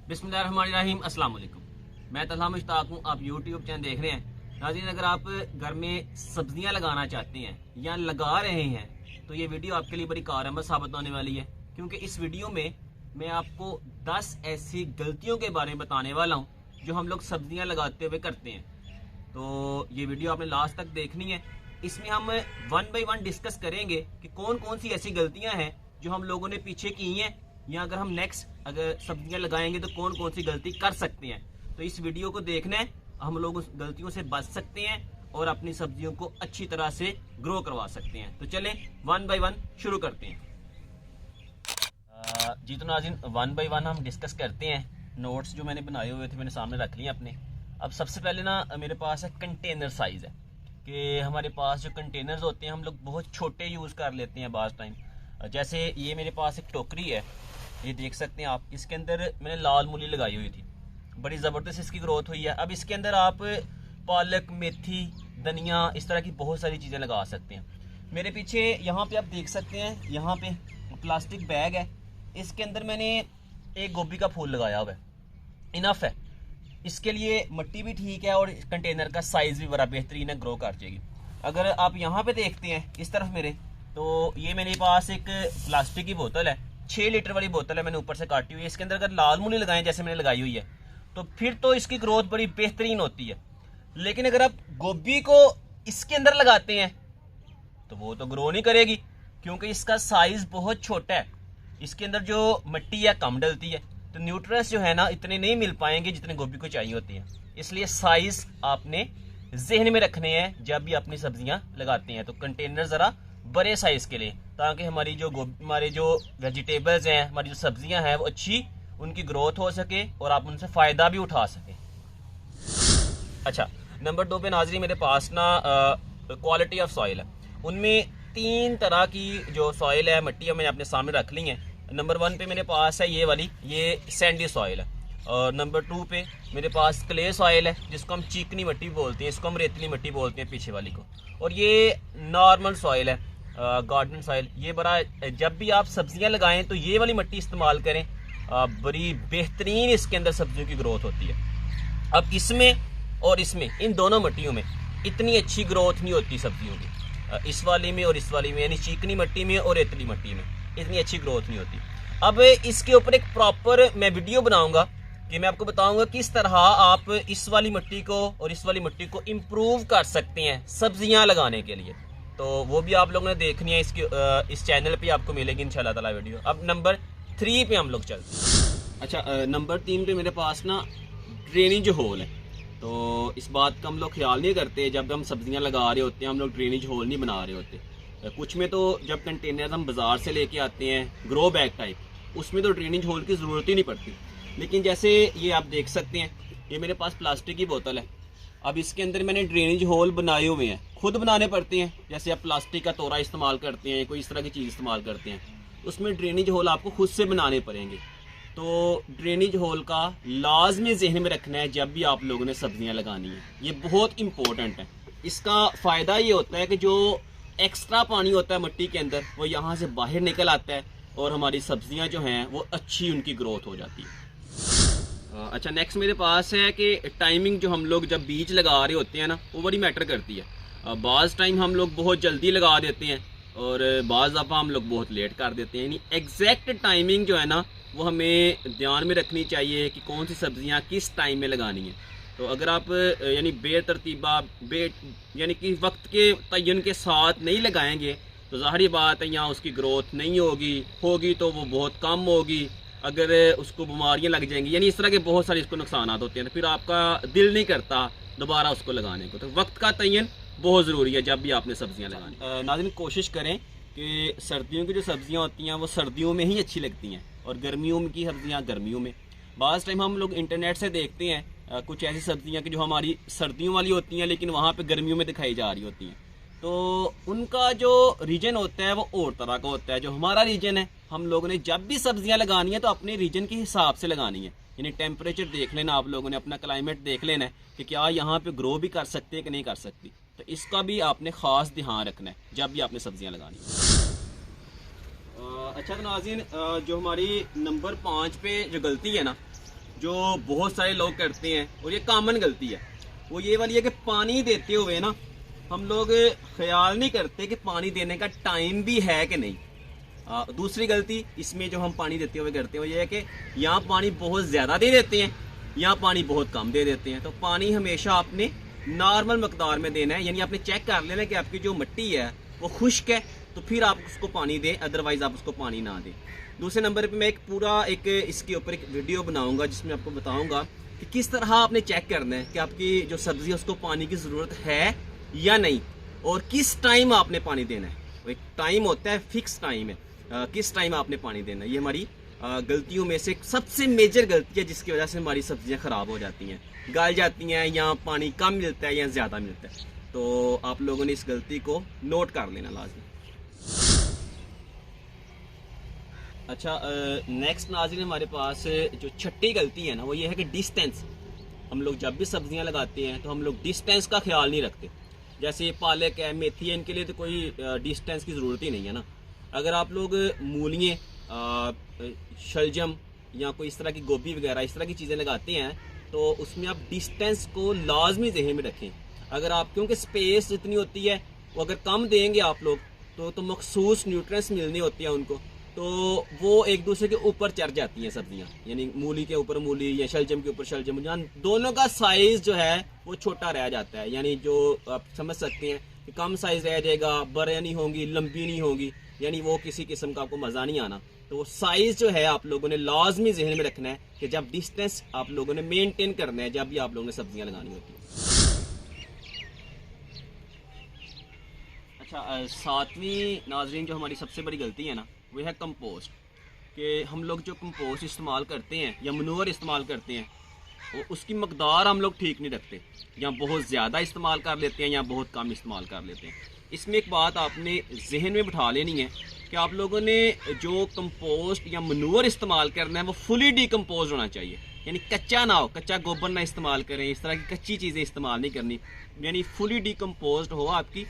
बिस्मिल्लाहिर्रहमानिर्रहीम, अस्सलाम वालेकुम। मैं तलहा मुश्ताक हूँ। आप यूट्यूब चैनल देख रहे हैं। नाज़रीन, अगर आप घर में सब्जियां लगाना चाहते हैं या लगा रहे हैं तो ये वीडियो आपके लिए बड़ी कारआमद साबित होने वाली है, क्योंकि इस वीडियो में मैं आपको 10 ऐसी गलतियों के बारे में बताने वाला हूँ जो हम लोग सब्जियां लगाते हुए करते हैं। तो ये वीडियो आपने लास्ट तक देखनी है। इसमें हम 1 बाय 1 डिस्कस करेंगे कि कौन कौन सी ऐसी गलतियां हैं जो हम लोगों ने पीछे की हैं, या अगर हम नेक्स्ट अगर सब्जियां लगाएंगे तो कौन कौन सी गलती कर सकते हैं। तो इस वीडियो को देखना है, हम लोग उस गलतियों से बच सकते हैं और अपनी सब्जियों को अच्छी तरह से ग्रो करवा सकते हैं। तो चलें 1 बाय 1 शुरू करते हैं। जी तो नाज़रीन, 1 बाय 1 हम डिस्कस करते हैं। नोट्स जो मैंने बनाए हुए थे मैंने सामने रख लिए अपने। अब सबसे पहले ना मेरे पास है कंटेनर साइज़ है कि हमारे पास जो कंटेनर्स होते हैं हम लोग बहुत छोटे यूज़ कर लेते हैं बाज़ टाइम। जैसे ये मेरे पास एक टोकरी है, ये देख सकते हैं आप। इसके अंदर मैंने लाल मूली लगाई हुई थी, बड़ी ज़बरदस्त इसकी ग्रोथ हुई है। अब इसके अंदर आप पालक, मेथी, धनिया, इस तरह की बहुत सारी चीज़ें लगा सकते हैं। मेरे पीछे यहाँ पे आप देख सकते हैं, यहाँ पे प्लास्टिक बैग है, इसके अंदर मैंने एक गोभी का फूल लगाया हुआ है। इनफ है, इसके लिए मिट्टी भी ठीक है और कंटेनर का साइज़ भी बड़ा बेहतरीन है, ग्रो कर जाएगी। अगर आप यहाँ पे देखते हैं इस तरफ मेरे, तो ये मेरे पास एक प्लास्टिक की बोतल है, 6 लीटर वाली बोतल है, मैंने ऊपर से काटी हुई है। इसके अंदर अगर लाल मूली लगाएं जैसे मैंने लगाई हुई है तो फिर तो इसकी ग्रोथ बड़ी बेहतरीन होती है। लेकिन अगर आप गोभी को इसके अंदर लगाते हैं तो वो तो ग्रो नहीं करेगी, क्योंकि इसका साइज बहुत छोटा है। इसके अंदर जो मिट्टी है कम डलती है, तो न्यूट्रिएंट्स जो है ना इतने नहीं मिल पाएंगे जितने गोभी को चाहिए होती है। इसलिए साइज आपने जहन में रखने हैं जब भी अपनी सब्जियां लगाते हैं। तो कंटेनर ज़रा बड़े साइज के लिए, ताकि हमारी जो वेजिटेबल्स हैं, हमारी जो सब्जियां हैं वो अच्छी उनकी ग्रोथ हो सके और आप उनसे फ़ायदा भी उठा सकें। अच्छा, नंबर 2 पे नाज़रीन मेरे पास ना क्वालिटी ऑफ सॉइल है। उनमें 3 तरह की जो सॉइल है, मिट्टी है, मैंने अपने सामने रख ली है। नंबर 1 पे मेरे पास है ये वाली, ये सैंडी सॉइल है। और नंबर 2 पे मेरे पास क्ले सॉइल है, जिसको हम चिकनी मिट्टी बोलते हैं, इसको हम रेतली मिट्टी बोलते हैं पीछे वाली को। और ये नॉर्मल सॉइल है, गार्डन सॉइल। ये बड़ा, जब भी आप सब्जियां लगाएं तो ये वाली मिट्टी इस्तेमाल करें, बड़ी बेहतरीन इसके अंदर सब्जियों की ग्रोथ होती है। अब इसमें और इसमें, इन दोनों मिट्टियों में इतनी अच्छी ग्रोथ नहीं होती सब्जियों की। इस वाली में और इस वाली में, यानी चिकनी मिट्टी में और रेतली मिट्टी में इतनी अच्छी ग्रोथ नहीं होती। अब इसके ऊपर एक प्रॉपर मैं वीडियो बनाऊंगा कि मैं आपको बताऊंगा किस तरह आप इस वाली मिट्टी को और इस वाली मिट्टी को इम्प्रूव कर सकते हैं सब्जियां लगाने के लिए। तो वो भी आप लोगों ने देखनी है, इस चैनल पे आपको मिलेगी इंशाल्लाह ताला वीडियो। अब नंबर 3 पे हम लोग चलते हैं। अच्छा, नंबर 3 पे मेरे पास ना ड्रेनेज होल है। तो इस बात का हम लोग ख्याल नहीं करते, जब हम सब्जियां लगा रहे होते हैं हम लोग ड्रेनेज होल नहीं बना रहे होते। कुछ में तो जब कंटेनर हम बाज़ार से लेके आते हैं ग्रो बैग टाइप, उसमें तो ड्रेनेज होल की ज़रूरत ही नहीं पड़ती। लेकिन जैसे ये आप देख सकते हैं, ये मेरे पास प्लास्टिक की बोतल है। अब इसके अंदर मैंने ड्रेनेज होल बनाए हुए हैं, खुद बनाने पड़ते हैं। जैसे आप प्लास्टिक का तोरा इस्तेमाल करते हैं, कोई इस तरह की चीज़ इस्तेमाल करते हैं, उसमें ड्रेनेज होल आपको खुद से बनाने पड़ेंगे। तो ड्रेनेज होल का लाजमी जहन में रखना है जब भी आप लोगों ने सब्जियां लगानी है, ये बहुत इंपॉर्टेंट है। इसका फ़ायदा ये होता है कि जो एक्स्ट्रा पानी होता है मिट्टी के अंदर वो यहाँ से बाहर निकल आता है और हमारी सब्जियां जो हैं वो अच्छी उनकी ग्रोथ हो जाती है। अच्छा, नेक्स्ट मेरे पास है कि टाइमिंग, जो हम लोग जब बीज लगा रहे होते हैं ना वो बड़ी मैटर करती है। बाज़ टाइम हम लोग बहुत जल्दी लगा देते हैं और बाज़ दफ़ा हम लोग बहुत लेट कर देते हैं। यानी एग्जैक्ट टाइमिंग जो है ना वो हमें ध्यान में रखनी चाहिए कि कौन सी सब्जियां किस टाइम में लगानी है। तो अगर आप यानी बेतरतीबा यानी कि वक्त के तयन के साथ नहीं लगाएंगे तो ज़ाहिर बात है यहाँ उसकी ग्रोथ नहीं होगी तो वो बहुत कम होगी। अगर उसको बीमारियां लग जाएंगी, यानी इस तरह के बहुत सारे इसको नुकसान होते हैं, तो फिर आपका दिल नहीं करता दोबारा उसको लगाने को। तो वक्त का तयन बहुत ज़रूरी है जब भी आपने सब्जियां लगानी। नाज़रीन, कोशिश करें कि सर्दियों की जो सब्जियां होती हैं वो सर्दियों में ही अच्छी लगती हैं और गर्मियों की सब्जियां गर्मियों में। बाज़ टाइम हम लोग इंटरनेट से देखते हैं कुछ ऐसी सब्जियां कि जो हमारी सर्दियों वाली होती हैं लेकिन वहाँ पे गर्मियों में दिखाई जा रही होती हैं। तो उनका जो रीजन होता है वो और तरह का होता है। जो हमारा रीजन है, हम लोगों ने जब भी सब्जियां लगानी है तो अपने रीजन के हिसाब से लगानी है। यानी टेम्परेचर देख लेना, आप लोगों ने अपना क्लाइमेट देख लेना है कि क्या यहाँ पे ग्रो भी कर सकती है कि नहीं कर सकती। तो इसका भी आपने ख़ास ध्यान रखना है जब भी आपने सब्जियां लगानी है। अच्छा तो नाज़रीन, जो हमारी नंबर 5 पे जो गलती है ना, जो बहुत सारे लोग करते हैं और ये कॉमन गलती है, वो ये वाली है कि पानी देते हुए ना हम लोग ख्याल नहीं करते कि पानी देने का टाइम भी है कि नहीं। दूसरी गलती इसमें जो हम पानी देते हुए करते हैं वो ये है कि यहाँ पानी बहुत ज़्यादा दे देते हैं, यहाँ पानी बहुत कम दे देते हैं। तो पानी हमेशा आपने नॉर्मल मकदार में देना है, यानी आपने चेक कर लेना कि आपकी जो मिट्टी है वो खुश्क है तो फिर आप उसको पानी दें, अदरवाइज़ आप उसको पानी ना दें। दूसरे नंबर पे मैं एक इसके ऊपर एक वीडियो बनाऊंगा जिसमें आपको बताऊंगा कि किस तरह आपने चेक करना है कि आपकी जो सब्ज़ी है उसको पानी की ज़रूरत है या नहीं, और किस टाइम आपने पानी देना है। एक टाइम होता है, फिक्स टाइम है, किस टाइम आपने पानी देना है। ये हमारी गलतियों में से सबसे मेजर गलती है जिसकी वजह से हमारी सब्जियां ख़राब हो जाती हैं, गल जाती हैं, या पानी कम मिलता है या ज़्यादा मिलता है। तो आप लोगों ने इस गलती को नोट कर लेना लाजमी। अच्छा, नेक्स्ट नाज़रीन हमारे पास जो छठी गलती है ना वो ये है कि डिस्टेंस। हम लोग जब भी सब्जियां लगाते हैं तो हम लोग डिस्टेंस का ख्याल नहीं रखते। जैसे पालक है, मेथी है, इनके लिए तो कोई डिस्टेंस की ज़रूरत ही नहीं है ना। अगर आप लोग मूलियाँ, शलजम या कोई इस तरह की गोभी वगैरह इस तरह की चीज़ें लगाते हैं तो उसमें आप डिस्टेंस को लाजमी ज़हन में रखें। अगर आप, क्योंकि स्पेस जितनी होती है वो अगर कम देंगे आप लोग तो मखसूस न्यूट्रिएंट्स मिलनी होती है उनको, तो वो एक दूसरे के ऊपर चढ़ जाती हैं सब्जियां। यानी मूली के ऊपर मूली या शलजम के ऊपर शलजम, दोनों का साइज जो है वो छोटा रह जाता है। यानी जो आप समझ सकते हैं कि कम साइज रह जाएगा, बड़े नहीं होंगी, लंबी नहीं होगी, यानी वो किसी किस्म का आपको मज़ा नहीं आना। तो वो साइज जो है आप लोगों ने लाजमी जहन में रखना है कि जब डिस्टेंस आप लोगों ने मेंटेन करना है जब भी आप लोगों ने सब्जियां लगानी होती है। अच्छा, सातवीं नाजरीन जो हमारी सबसे बड़ी गलती है ना वो है कंपोस्ट। कि हम लोग जो कंपोस्ट इस्तेमाल करते हैं या मनूर इस्तेमाल करते हैं वो उसकी मकदार हम लोग ठीक नहीं रखते, या बहुत ज़्यादा इस्तेमाल कर लेते हैं या बहुत कम इस्तेमाल कर लेते हैं। इसमें एक बात आपने जहन में बिठा लेनी है कि आप लोगों ने जो कंपोस्ट या मनूर इस्तेमाल करना है वो फुली डिकम्पोज होना चाहिए, यानी कच्चा ना हो, कच्चा गोबर ना इस्तेमाल करें, इस तरह की कच्ची चीज़ें इस्तेमाल नहीं करनी, यानी फुली डिकम्पोज हो आपकी,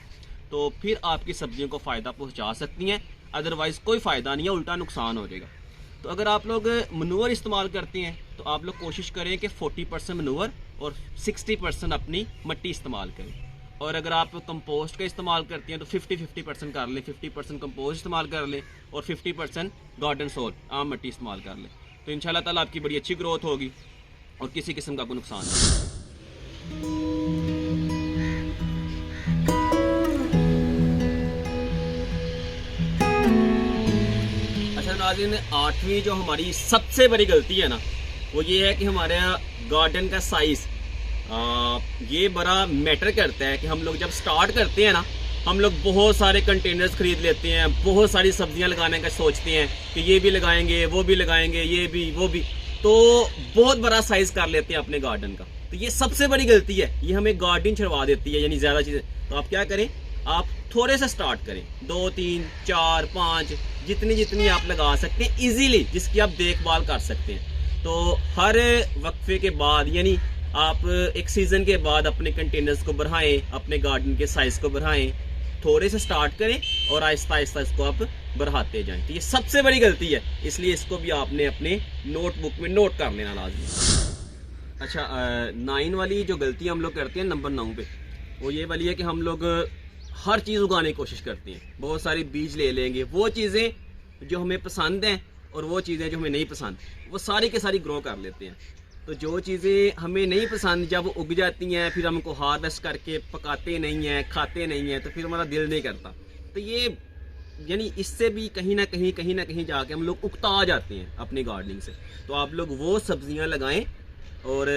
तो फिर आपकी सब्जियों को फ़ायदा पहुंचा सकती हैं। अदरवाइज़ कोई फ़ायदा नहीं है, उल्टा नुकसान हो जाएगा। तो अगर आप लोग मनूर इस्तेमाल करते हैं तो आप लोग कोशिश करें कि 40% मनूर और 60% अपनी मिट्टी इस्तेमाल करें। और अगर आप कंपोस्ट का इस्तेमाल करते हैं तो 50-50% कर लें, 50% कंपोस्ट इस्तेमाल कर लें और 50% गार्डन सॉइल, आम मिट्टी इस्तेमाल कर लें। तो इंशाल्लाह ताला आपकी बड़ी अच्छी ग्रोथ होगी और किसी किस्म का कोई नुकसान नहीं। नाज़रीन, आठवीं जो हमारी सबसे बड़ी गलती है ना वो ये है कि हमारे गार्डन का साइज़ ये बड़ा मैटर करता है। कि हम लोग जब स्टार्ट करते हैं ना हम लोग बहुत सारे कंटेनर्स खरीद लेते हैं, बहुत सारी सब्जियां लगाने का सोचते हैं कि ये भी लगाएंगे, वो भी लगाएंगे, ये भी वो भी, तो बहुत बड़ा साइज़ कर लेते हैं अपने गार्डन का। तो ये सबसे बड़ी गलती है, ये हमें गार्डन छुड़वा देती है, यानी ज़्यादा चीज़ें। तो आप क्या करें, आप थोड़े से स्टार्ट करें, 2, 3, 4, 5 जितनी आप लगा सकते हैं इजीली, जिसकी आप देखभाल कर सकते हैं। तो हर वक्फे के बाद, यानी आप एक सीज़न के बाद अपने कंटेनर्स को बढ़ाएं, अपने गार्डन के साइज़ को बढ़ाएं, थोड़े से स्टार्ट करें और आहिस्ता आहिस्ता इसको आप बढ़ाते जाएं। तो ये सबसे बड़ी गलती है, इसलिए इसको भी आपने अपने नोटबुक में नोट कर लेना लाजमी। अच्छा, 9 वाली जो गलती हम लोग करते हैं नंबर 9 पे, वो ये वाली है कि हम लोग हर चीज़ उगाने की कोशिश करते हैं, बहुत सारी बीज ले लेंगे, वो चीज़ें जो हमें पसंद हैं और वो चीज़ें जो हमें नहीं पसंद वो सारी के सारी ग्रो कर लेते हैं। तो जो चीज़ें हमें नहीं पसंद जब उग जाती हैं फिर हम उनको हार्वेस्ट करके पकाते नहीं हैं, खाते नहीं हैं, तो फिर हमारा दिल नहीं करता। तो ये यानी इससे भी कहीं ना कहीं जाके हम लोग उकता आ जाते हैं अपनी गार्डनिंग से। तो आप लोग वो सब्जियां लगाएं और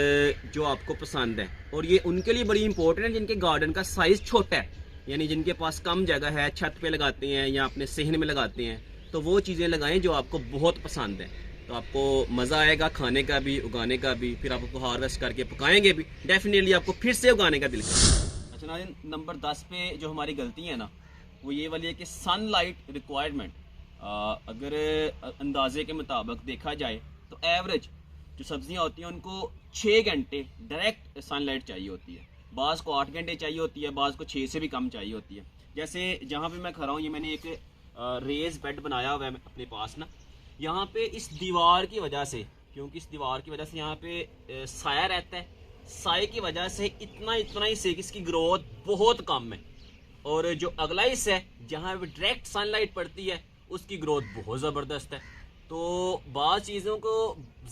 जो आपको पसंद है, और ये उनके लिए बड़ी इंपॉर्टेंट है जिनके गार्डन का साइज़ छोटा है, यानी जिनके पास कम जगह है, छत पे लगाते हैं या अपने सहन में लगाते हैं। तो वो चीज़ें लगाएं जो आपको बहुत पसंद है, तो आपको मज़ा आएगा खाने का भी, उगाने का भी, फिर आप उसको हार्वेस्ट करके पकाएंगे भी, डेफिनेटली आपको फिर से उगाने का दिल करेगा। अच्छा नाज़रीन, नंबर 10 पे जो हमारी गलती है ना वो ये वाली है कि सनलाइट रिक्वायरमेंट। अगर अंदाजे के मुताबिक देखा जाए तो एवरेज जो सब्जियां होती हैं उनको 6 घंटे डायरेक्ट सनलाइट चाहिए होती है, बाज़ को 8 घंटे चाहिए होती है, बाज़ को 6 से भी कम चाहिए होती है। जैसे जहाँ पे मैं खड़ा हूँ, ये मैंने एक रेज बेड बनाया हुआ है अपने पास ना, यहाँ पे इस दीवार की वजह से क्योंकि इस दीवार की वजह से यहाँ पे साया रहता है। साए की वजह से इतना हिस्से की इसकी ग्रोथ बहुत कम है, और जो अगला हिस्सा है जहाँ पे डायरेक्ट सनलाइट पड़ती है उसकी ग्रोथ बहुत ज़बरदस्त है। तो बाज़ चीज़ों को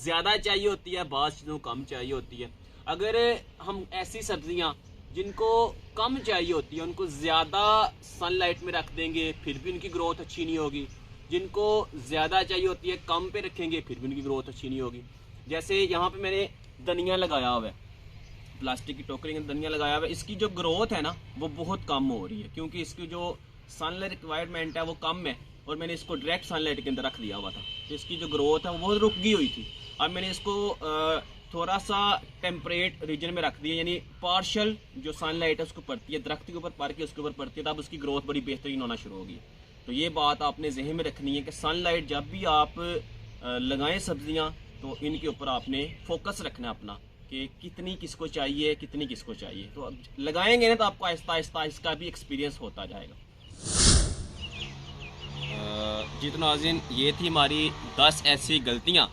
ज़्यादा चाहिए होती है, बाज़ चीज़ों को कम चाहिए होती है। अगर हम ऐसी सब्जियां जिनको कम चाहिए होती है उनको ज़्यादा सनलाइट में रख देंगे फिर भी उनकी ग्रोथ अच्छी नहीं होगी, जिनको ज़्यादा चाहिए होती है कम पे रखेंगे फिर भी उनकी ग्रोथ अच्छी नहीं होगी। जैसे यहाँ पे मैंने धनिया लगाया हुआ है, प्लास्टिक की टोकरी में धनिया लगाया हुआ है, इसकी जो ग्रोथ है ना वो बहुत कम हो रही है क्योंकि इसकी जो सनलाइट रिक्वायरमेंट है वो कम है, और मैंने इसको डायरेक्ट सनलाइट के अंदर रख दिया हुआ था, तो इसकी जो ग्रोथ है वो बहुत रुक गई हुई थी। अब मैंने इसको थोड़ा सा टेम्परेट रीजन में रख दिया, यानी पार्शल जो सनलाइट है उसको पड़ती है, दरख्त के ऊपर पड़ के उसके ऊपर पड़ती है, तब उसकी ग्रोथ बड़ी बेहतरीन होना शुरू होगी। तो ये बात आपने जहन में रखनी है कि सनलाइट जब भी आप लगाएं सब्जियां तो इनके ऊपर आपने फोकस रखना अपना कि कितनी किसको चाहिए, कितनी किसको चाहिए। तो अब लगाएंगे ना तो आपको आहिस्ता आहिस्ता इसका भी एक्सपीरियंस होता जाएगा। जी तो नाज़रीन, ये थी हमारी 10 ऐसी गलतियां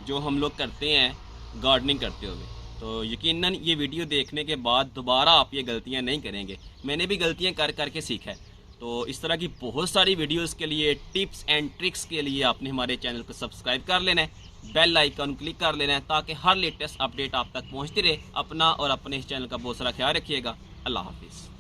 जो हम लोग करते हैं गार्डनिंग करते हुए। तो यकीनन ये वीडियो देखने के बाद दोबारा आप ये गलतियां नहीं करेंगे। मैंने भी गलतियां कर करके सीखा है। तो इस तरह की बहुत सारी वीडियोस के लिए, टिप्स एंड ट्रिक्स के लिए आपने हमारे चैनल को सब्सक्राइब कर लेना है, बेल आइकन क्लिक कर लेना है ताकि हर लेटेस्ट अपडेट आप तक पहुँचती रहे। अपना और अपने इस चैनल का बहुत सारा ख्याल रखिएगा। अल्लाह हाफिज़।